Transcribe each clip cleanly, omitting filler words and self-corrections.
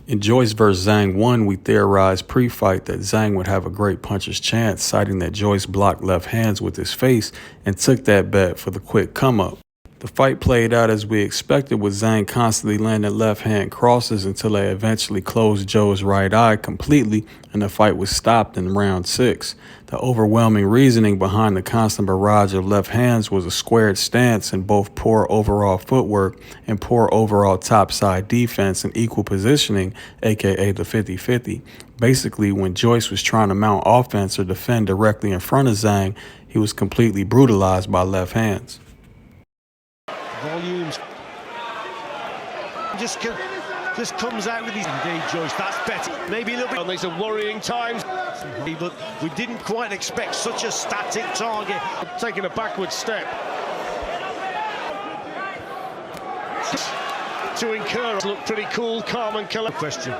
In Joyce vs. Zhang 1, we theorized pre-fight that Zhang would have a great puncher's chance, citing that Joyce blocked left hands with his face and took that bet for the quick come-up. The fight played out as we expected, with Zhang constantly landing left-hand crosses until they eventually closed Joe's right eye completely, and the fight was stopped in round 6. The overwhelming reasoning behind the constant barrage of left hands was a squared stance and both poor overall footwork and poor overall topside defense and equal positioning, aka the 50-50. Basically, when Joyce was trying to mount offense or defend directly in front of Zhang, he was completely brutalized by left hands. Volumes just comes out with these. Indeed, Joyce, that's better. Maybe a little bit. These are worrying times, but we didn't quite expect such a static target. Taking a backward step to incur. Look pretty cool, calm, and collected. Question.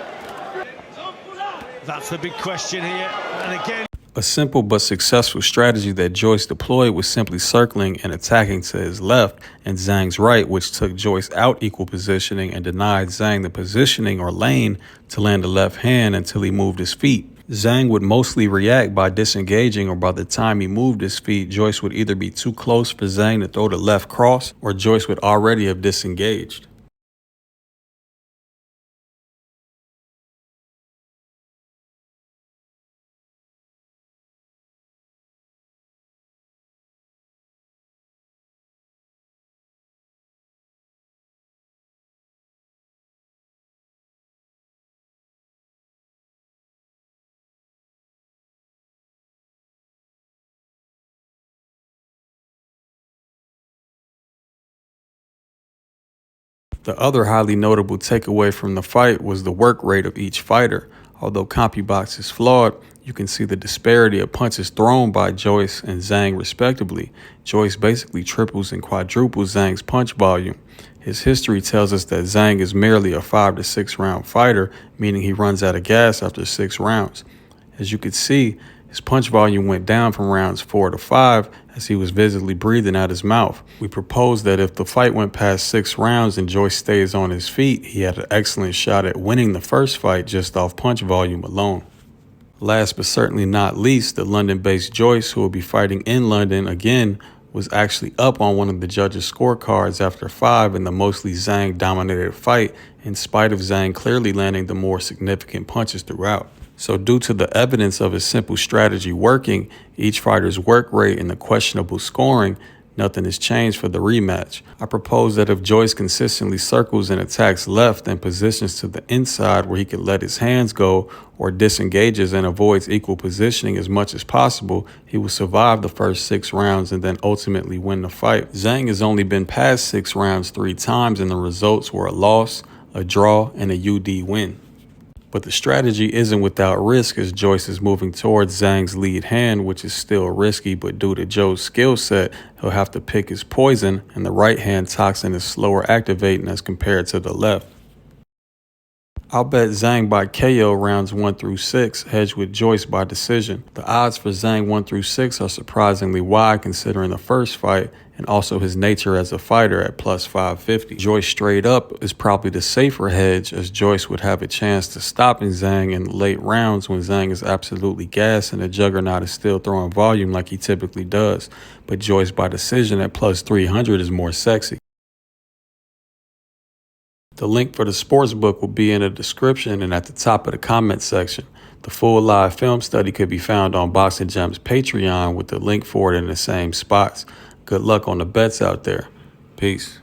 That's the big question here, and again. A simple but successful strategy that Joyce deployed was simply circling and attacking to his left and Zhang's right, which took Joyce out equal positioning and denied Zhang the positioning or lane to land the left hand until he moved his feet. Zhang would mostly react by disengaging, or by the time he moved his feet, Joyce would either be too close for Zhang to throw the left cross, or Joyce would already have disengaged. The other highly notable takeaway from the fight was the work rate of each fighter. Although CompuBox is flawed, you can see the disparity of punches thrown by Joyce and Zhang respectively. Joyce basically triples and quadruples Zhang's punch volume. His history tells us that Zhang is merely a 5 to 6 round fighter, meaning he runs out of gas after 6 rounds. As you could see, his punch volume went down from rounds 4 to 5 as he was visibly breathing out his mouth. We proposed that if the fight went past 6 rounds and Joyce stays on his feet, he had an excellent shot at winning the first fight just off punch volume alone. Last but certainly not least, the London-based Joyce, who will be fighting in London again, was actually up on one of the judges' scorecards after 5 in the mostly Zhang-dominated fight, in spite of Zhang clearly landing the more significant punches throughout. So due to the evidence of his simple strategy working, each fighter's work rate, and the questionable scoring, nothing has changed for the rematch. I propose that if Joyce consistently circles and attacks left and positions to the inside where he could let his hands go, or disengages and avoids equal positioning as much as possible, he will survive the first 6 rounds and then ultimately win the fight. Zhang has only been past 6 rounds 3 times, and the results were a loss, a draw, and a UD win. But the strategy isn't without risk, as Joyce is moving towards Zhang's lead hand, which is still risky, but due to Joe's skill set, he'll have to pick his poison, and the right hand toxin is slower activating as compared to the left. I'll bet Zhang by KO rounds 1 through 6, hedge with Joyce by decision. The odds for Zhang 1 through 6 are surprisingly wide considering the first fight, and also his nature as a fighter at plus 550. Joyce straight up is probably the safer hedge, as Joyce would have a chance to stopping Zhang in the late rounds when Zhang is absolutely gassed and the juggernaut is still throwing volume like he typically does. But Joyce by decision at plus 300 is more sexy. The link for the sportsbook will be in the description and at the top of the comment section. The full live film study could be found on Boxing Gems Patreon with the link for it in the same spots. Good luck on the bets out there. Peace.